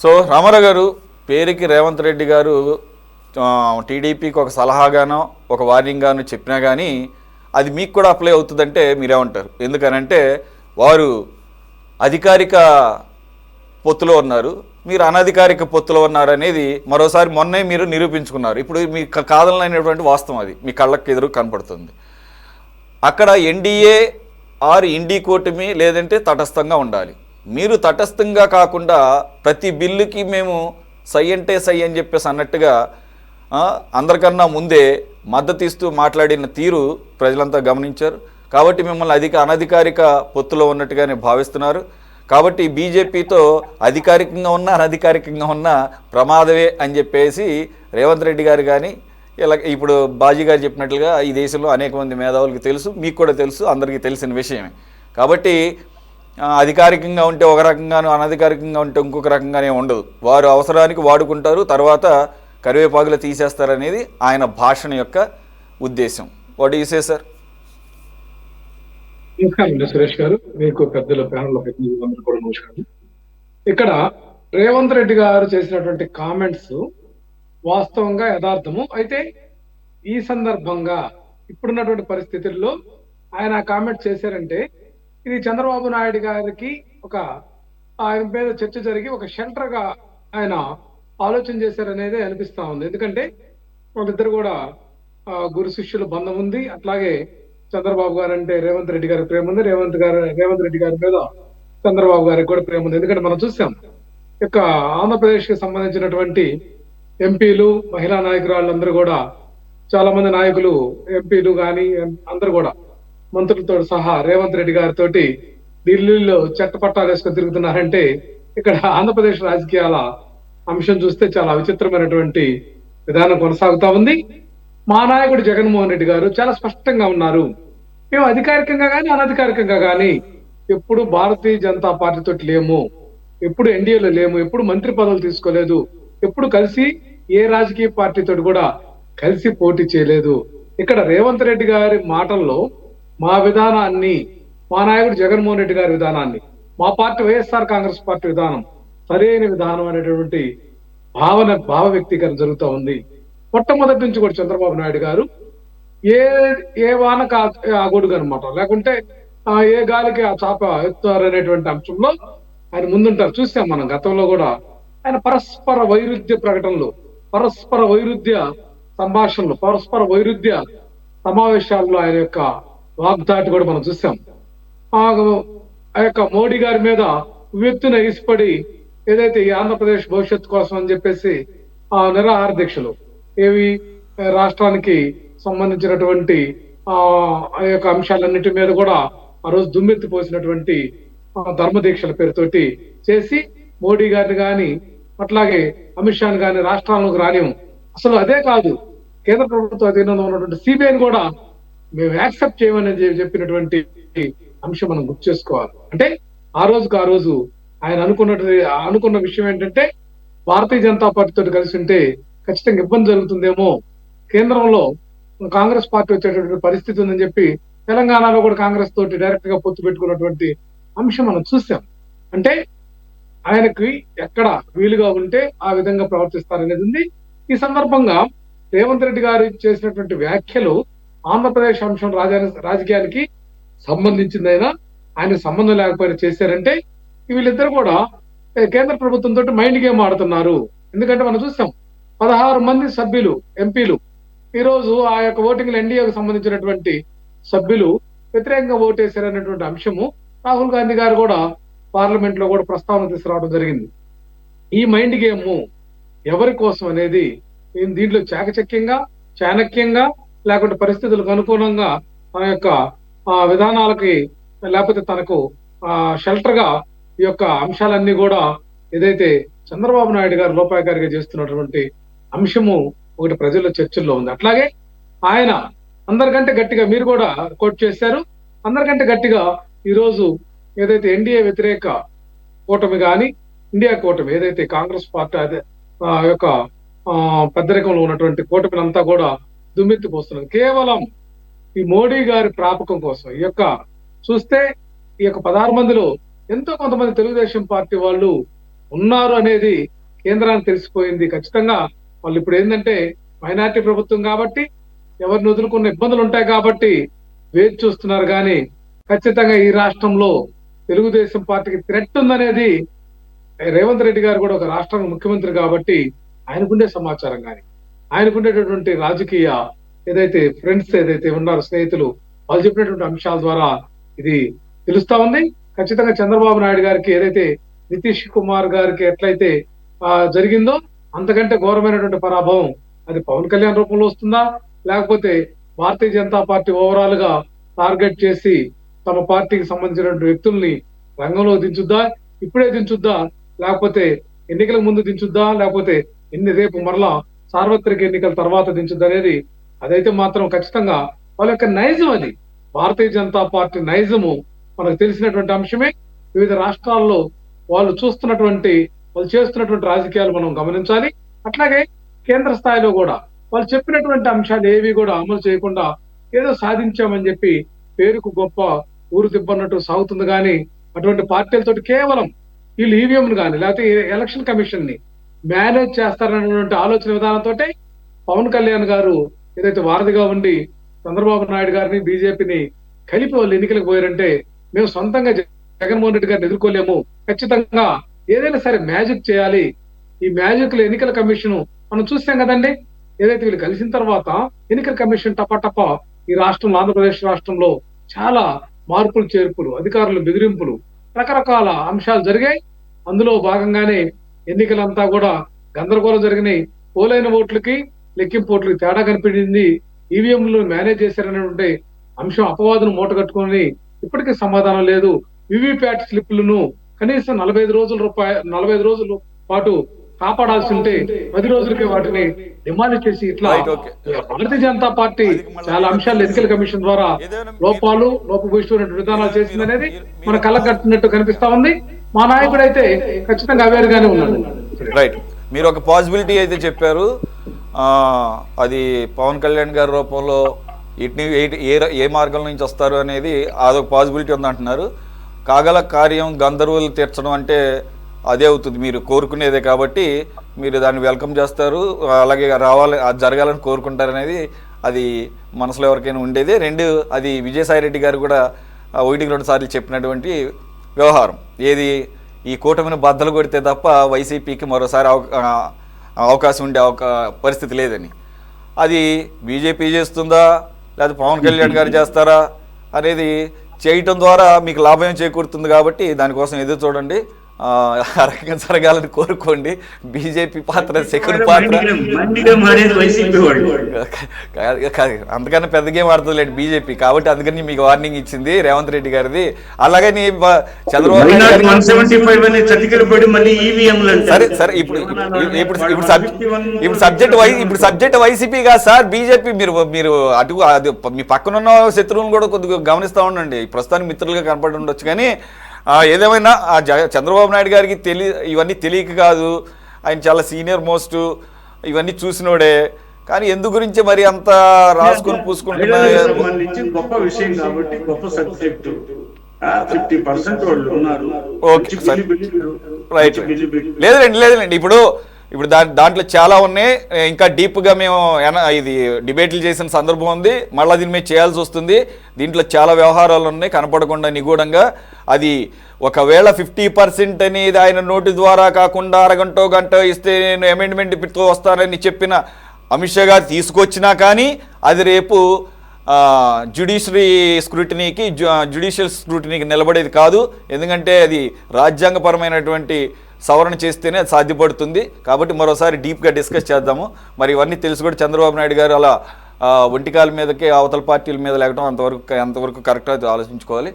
So Ramarao గారు, పేరుకి రేవంత్ రెడ్డి గారు టీడీపీకి ఒక సలహాగానో ఒక వార్నింగ్ గానో చెప్పినా కానీ అది మీకు కూడా అప్లై అవుతుందంటే మీరేమంటారు? ఎందుకనంటే వారు అధికారిక పొత్తులో ఉన్నారు, మీరు అనధికారిక పొత్తులో ఉన్నారు అనేది మరోసారి మొన్నే మీరు నిరూపించుకున్నారు. ఇప్పుడు మీ కాదనలేనటువంటి వాస్తవం, అది మీ కళ్ళకి ఎదురు కనపడుతుంది. అక్కడ ఎన్డీఏ ఆర్ ఇండి కూటమి లేదంటే తటస్థంగా ఉండాలి. మీరు తటస్థంగా కాకుండా ప్రతి బిల్లుకి మేము సై అంటే సై అని చెప్పేసి అన్నట్టుగా అందరికన్నా ముందే మద్దతు ఇస్తూ మాట్లాడిన తీరు ప్రజలంతా గమనించారు. కాబట్టి మిమ్మల్ని అనధికారిక పొత్తులో ఉన్నట్టుగానే భావిస్తున్నారు. కాబట్టి బీజేపీతో అధికారికంగా ఉన్నా అనధికారికంగా ఉన్నా ప్రమాదమే అని చెప్పేసి రేవంత్ రెడ్డి గారు కానీ ఇలా ఇప్పుడు బాజీ గారు చెప్పినట్లుగా ఈ దేశంలో అనేక మంది మేధావులకి తెలుసు, మీకు కూడా తెలుసు, అందరికీ తెలిసిన విషయమే. కాబట్టి అధికారికంగా ఉంటే ఒక రకంగాను అనధికారికంగా ఉంటే ఇంకొక రకంగానే ఉండదు. వారు అవసరానికి వాడుకుంటారు, తర్వాత కరివేపాకులు తీసేస్తారనేది ఆయన భాషణ యొక్క ఉద్దేశం. What you say sir? నమస్కారం సురేష్ గారు, మీకు పెద్దల ప్యానల్ అందరూ కూడా నమస్కారం. ఇక్కడ రేవంత్ రెడ్డి గారు చేసినటువంటి కామెంట్స్ వాస్తవంగా యథార్థము. అయితే ఈ సందర్భంగా ఇప్పుడున్నటువంటి పరిస్థితుల్లో ఆయన కామెంట్ చేశారంటే ఇది చంద్రబాబు నాయుడు గారికి ఆయన మీద చర్చ జరిగి ఒక షెల్టర్ గా ఆయన ఆలోచన చేశారనేది అనిపిస్తా ఉంది. ఎందుకంటే వాళ్ళిద్దరు కూడా గురు శిష్యుల బంధం ఉంది. అట్లాగే చంద్రబాబు గారు అంటే రేవంత్ రెడ్డి గారికి ప్రేమ ఉంది, రేవంత్ రెడ్డి గారి మీద చంద్రబాబు గారికి కూడా ప్రేమ ఉంది. ఎందుకంటే మనం చూసాం ఆంధ్రప్రదేశ్ కి సంబంధించినటువంటి ఎంపీలు, మహిళా నాయకురాళ్ళందరూ కూడా, చాలా మంది నాయకులు, ఎంపీలు కానీ అందరూ కూడా మంత్రులతో సహా రేవంత్ రెడ్డి గారితో ఢిల్లీలో చట్టపట్టాలు వేసుకొని తిరుగుతున్నారంటే ఇక్కడ ఆంధ్రప్రదేశ్ రాజకీయాల అంశం చూస్తే చాలా విచిత్రమైనటువంటి విధానం కొనసాగుతా ఉంది. మా నాయకుడు జగన్మోహన్ రెడ్డి గారు చాలా స్పష్టంగా ఉన్నారు. మేము అధికారికంగా కానీ అనధికారికంగా కానీ ఎప్పుడు భారతీయ జనతా పార్టీతో లేము, ఎప్పుడు ఎన్డీఏలో లేము, ఎప్పుడు మంత్రి పదవులు తీసుకోలేదు, ఎప్పుడు కలిసి ఏ రాజకీయ పార్టీతో కూడా కలిసి పోటీ చేయలేదు. ఇక్కడ రేవంత్ రెడ్డి గారి మాటల్లో మా విధానాన్ని, మా నాయకుడు జగన్మోహన్ రెడ్డి గారి విధానాన్ని, మా పార్టీ వైఎస్ఆర్ కాంగ్రెస్ పార్టీ విధానం సరైన విధానం అనేటువంటి భావ వ్యక్తీకరణ జరుగుతూ ఉంది. మొట్టమొదటి నుంచి కూడా చంద్రబాబు నాయుడు గారు ఏ వానకు ఆ గొడుగు అనమాట, లేకుంటే ఏ గాలికి ఆ చాప ఎత్తారు అనేటువంటి అంశంలో ఆయన ముందుంటారు. చూసాం మనం గతంలో కూడా ఆయన పరస్పర వైరుధ్య ప్రకటనలు, పరస్పర వైరుధ్య సంభాషణలు, పరస్పర వైరుధ్య సమావేశాల్లో ఆయన యొక్క వాగ్దాటి కూడా మనం చూసాం. ఆ యొక్క మోడీ గారి మీద వ్యక్తిని ఇసుపడి ఏదైతే ఈ ఆంధ్రప్రదేశ్ భవిష్యత్తు కోసం అని చెప్పేసి నిరాహార దీక్షలు, ఏవి రాష్ట్రానికి సంబంధించినటువంటి ఆ యొక్క అంశాలన్నిటి మీద కూడా ఆ రోజు దుమ్మెత్తి పోసినటువంటి ధర్మదీక్షల పేరుతోటి చేసి మోడీ గారిని కానీ అట్లాగే అమిత్ షాని కానీ రాష్ట్రాలకు రానియం. అసలు అదే కాదు, కేంద్ర ప్రభుత్వ అధీనంలో ఉన్నటువంటి సిబిఐని కూడా మేము యాక్సెప్ట్ చేయమని చెప్పినటువంటి అంశం మనం గుర్తు చేసుకోవాలి. అంటే ఆ రోజు ఆయన అనుకున్న విషయం ఏంటంటే భారతీయ జనతా పార్టీతో కలిసి ఉంటే ఖచ్చితంగా ఇబ్బంది జరుగుతుందేమో, కేంద్రంలో కాంగ్రెస్ పార్టీ వచ్చేటటువంటి పరిస్థితి ఉందని చెప్పి తెలంగాణలో కూడా కాంగ్రెస్ తోటి డైరెక్ట్ గా పొత్తు పెట్టుకున్నటువంటి అంశం మనం చూసాం. అంటే ఆయనకి ఎక్కడ వీలుగా ఉంటే ఆ విధంగా ప్రవర్తిస్తారనేది ఉంది. ఈ సందర్భంగా రేవంత్ రెడ్డి గారు చేసినటువంటి వ్యాఖ్యలు ఆంధ్రప్రదేశ్ అంశం రాజకీయానికి సంబంధించిందైనా ఆయనకు సంబంధం లేకపోయినా చేశారంటే వీళ్ళిద్దరు కూడా కేంద్ర ప్రభుత్వంతో మైండ్ గేమ్ ఆడుతున్నారు. ఎందుకంటే మనం చూసాం 16 మంది సభ్యులు, ఎంపీలు ఈ రోజు ఆ యొక్క ఓటింగ్ ఎన్డీఏకు సంబంధించినటువంటి సభ్యులు వ్యతిరేకంగా ఓటేశారనేటువంటి అంశము రాహుల్ గాంధీ గారు కూడా పార్లమెంట్ లో కూడా ప్రస్తావన తీసుకురావడం జరిగింది. ఈ మైండ్ గేమ్ ఎవరి కోసం అనేది దీంట్లో చాణక్యంగా లేకుంటే పరిస్థితులకు అనుకూలంగా తన యొక్క విధానాలకి లేకపోతే తనకు షెల్టర్ గా ఈ యొక్క అంశాలన్నీ కూడా ఏదైతే చంద్రబాబు నాయుడు గారు లోపాయకారిగా చేస్తున్నటువంటి అంశము ఒకటి ప్రజల చర్చల్లో ఉంది. అట్లాగే ఆయన అందరికంటే గట్టిగా, మీరు కూడా కోట్ చేశారు, అందరికంటే గట్టిగా ఈరోజు ఏదైతే ఎన్డీఏ వ్యతిరేక కూటమి కానీ ఇండియా కూటమి ఏదైతే కాంగ్రెస్ పార్టీ అదే యొక్క పెద్దరికంలో ఉన్నటువంటి కూటమిని అంతా కూడా దుమ్మెత్తి పోస్తున్నారు కేవలం ఈ మోడీ గారి ప్రాపకం కోసం. ఈ యొక్క 16 మందిలో ఎంతో కొంతమంది తెలుగుదేశం పార్టీ వాళ్ళు ఉన్నారు అనేది కేంద్రానికి తెలిసిపోయింది. ఖచ్చితంగా వాళ్ళు ఇప్పుడు ఏంటంటే మైనార్టీ ప్రభుత్వం కాబట్టి ఎవరిని వదులుకున్న ఇబ్బందులు ఉంటాయి కాబట్టి వేచి చూస్తున్నారు. కానీ ఖచ్చితంగా ఈ రాష్ట్రంలో తెలుగుదేశం పార్టీకి థ్రెట్ ఉందనేది రేవంత్ రెడ్డి గారు కూడా ఒక రాష్ట్రానికి ముఖ్యమంత్రి కాబట్టి ఆయనకుండే సమాచారం కానీ ఆయనకుండేటటువంటి రాజకీయ ఏదైతే ఫ్రెండ్స్ ఏదైతే ఉన్నారో స్నేహితులు వాళ్ళు చెప్పినటువంటి అంశాల ద్వారా ఇది తెలుస్తా ఉంది. ఖచ్చితంగా చంద్రబాబు నాయుడు గారికి ఏదైతే నితీష్ కుమార్ గారికి ఎట్లయితే జరిగిందో అంతకంటే ఘోరమైనటువంటి పరాభవం అది పవన్ కళ్యాణ్ రూపంలో వస్తుందా, లేకపోతే భారతీయ జనతా పార్టీ ఓవరాల్ గా టార్గెట్ చేసి తమ పార్టీకి సంబంధించినటువంటి వ్యక్తుల్ని రంగంలో దించుద్దా, ఇప్పుడే దించుద్దా, లేకపోతే ఎన్నికల ముందు దించుద్దా, లేకపోతే రేపు మరలా సార్వత్రిక ఎన్నికల తర్వాత దించుద్దా అనేది అదైతే మాత్రం ఖచ్చితంగా వాళ్ళ యొక్క నైజం అది. భారతీయ జనతా పార్టీ నైజము మనకు తెలిసినటువంటి అంశమే. వివిధ రాష్ట్రాల్లో వాళ్ళు వాళ్ళు చేస్తున్నటువంటి రాజకీయాలు మనం గమనించాలి. అట్లాగే కేంద్ర స్థాయిలో కూడా వాళ్ళు చెప్పినటువంటి అంశాలు ఏవి కూడా అమలు చేయకుండా ఏదో సాధించామని చెప్పి పేరుకు గొప్ప ఊరు తిప్పన్నట్టు సాగుతుంది. కానీ అటువంటి పార్టీలతో కేవలం వీళ్ళు ఈవీఎంను కానీ లేకపోతే ఎలక్షన్ కమిషన్ ని మేనేజ్ చేస్తారనేటువంటి ఆలోచన విధానంతో పవన్ కళ్యాణ్ గారు ఏదైతే వారధిగా ఉండి చంద్రబాబు నాయుడు గారిని బీజేపీని కలిపి వాళ్ళు ఎన్నికలకు పోయారంటే మేము సొంతంగా జగన్మోహన్ రెడ్డి గారిని ఎదుర్కోలేము, ఖచ్చితంగా ఏదైనా సరే మ్యాజిక్ చేయాలి. ఈ మ్యాజిక్ లో ఎన్నికల కమిషన్ మనం చూసాం కదండి. ఏదైతే వీళ్ళు కలిసిన తర్వాత ఎన్నికల కమిషన్ టప ఈ రాష్ట్రంలో ఆంధ్రప్రదేశ్ రాష్ట్రంలో చాలా మార్పులు చేర్పులు, అధికారులు బెదిరింపులు, రకరకాల అంశాలు జరిగాయి. అందులో భాగంగానే ఎన్నికలంతా కూడా గందరగోళం జరిగినాయి. పోలైన ఓట్లకి లెక్కింపు ఓట్లకి తేడా కనిపించింది. ఈవీఎంలు మేనేజ్ చేశారనేటువంటి అంశం అపవాదును మూటగట్టుకుని ఇప్పటికీ సమాధానం లేదు. వివిప్యాట్ స్లిప్లను కనీసం 45 రోజుల పాటు కాపాడాల్సి ఉంటే 10 రోజులకే వాటిని డిమాండ్ చేసి ఇట్లా భారతీయ జనతా పార్టీ చాలా అంశాలు ఎన్నికల కమిషన్ ద్వారా లోపభూయిష్టమైనటువంటి విధానాలు చేసింది అనేది మన కళ్ళకు కట్టినట్టు కనిపిస్తా ఉంది. మా నాయకుడు అయితే ఖచ్చితంగా అవేర్ గానే ఉన్నాడు. రైట్, మీరు ఒక పాసిబిలిటీ అయితే చెప్పారు. అది పవన్ కళ్యాణ్ గారి రూపంలో ఏ మార్గం నుంచి వస్తారు అనేది అదొక పాసిబిలిటీ ఉందంటున్నారు. కాగల కార్యం గంధర్వులు తీర్చడం అంటే అదే అవుతుంది, మీరు కోరుకునేదే కాబట్టి మీరు దాన్ని వెల్కమ్ చేస్తారు, అలాగే అది జరగాలని కోరుకుంటారు అనేది అది మనసులో ఎవరికైనా ఉండేది. అది విజయసాయిరెడ్డి గారు కూడా 1-2 సార్లు చెప్పినటువంటి వ్యవహారం. ఏది ఈ కూటమిని బద్దలు కొడితే తప్ప వైసీపీకి మరోసారి అవకాశం ఉండే పరిస్థితి లేదని. అది బీజేపీ చేస్తుందా లేకపోతే పవన్ కళ్యాణ్ గారు చేస్తారా అనేది చేయటం ద్వారా మీకు లాభం చేకూరుతుంది కాబట్టి దానికోసం ఎదురు చూడండి. ఆ రకంగా జరగాలని కోరుకోండి. బీజేపీ పాత్ర సెకండ్ పాత్ర అంతకన్నా పెద్ద గేమ్ ఆడుతుంది లేండి బీజేపీ, కాబట్టి అందుకని మీకు వార్నింగ్ ఇచ్చింది రేవంత్ రెడ్డి గారిది. అలాగని చంద్రబాబు సరే సరే ఇప్పుడు సబ్జెక్ట్ వైసీపీ కాదు సార్, బీజేపీ. మీరు అటు అది మీ పక్కన ఉన్న శత్రువులను కూడా కొద్దిగా గమనిస్తూ ఉండండి. ప్రస్తుతానికి మిత్రులుగా కనపడి ఉండొచ్చు, కానీ ఏదేమైనా చంద్రబాబు నాయుడు గారికి ఇవన్నీ తెలియక కాదు, ఆయన చాలా సీనియర్ మోస్ట్, ఇవన్నీ చూసినోడే. కానీ ఎందు గురించి మరి అంత రాసుకొని పూసుకుంటున్నారు. గొప్ప విషయం కాబట్టి గొప్ప సబ్జెక్టు 50% వాళ్ళు ఉన్నారు. రైట్, లేదండి ఇప్పుడు దాంట్లో చాలా ఉన్నాయి. ఇంకా డీప్గా మేము ఇది డిబేట్లు చేసిన సందర్భం ఉంది, మళ్ళీ దీని మీద చేయాల్సి వస్తుంది. దీంట్లో చాలా వ్యవహారాలు ఉన్నాయి కనపడకుండా నిగూఢంగా. అది ఒకవేళ 50% అనేది ఆయన నోటి ద్వారా కాకుండా గంట ఇస్తే నేను అమెండ్మెంట్తో వస్తానని చెప్పిన అమిత్ షా గారు తీసుకొచ్చినా కానీ అది రేపు జ్యుడిషియల్ స్క్రూటినీకి నిలబడేది కాదు. ఎందుకంటే అది రాజ్యాంగపరమైనటువంటి సవరణ చేస్తేనే అది సాధ్యపడుతుంది. కాబట్టి మరోసారి డీప్గా డిస్కస్ చేద్దాము. మరి ఇవన్నీ తెలుసు కూడా చంద్రబాబు నాయుడు గారు అలా ఒంటికాల మీదకే అవతల పార్టీల మీద లేకడం ఎంతవరకు కరెక్ట్ ఆలోచించుకోవాలి.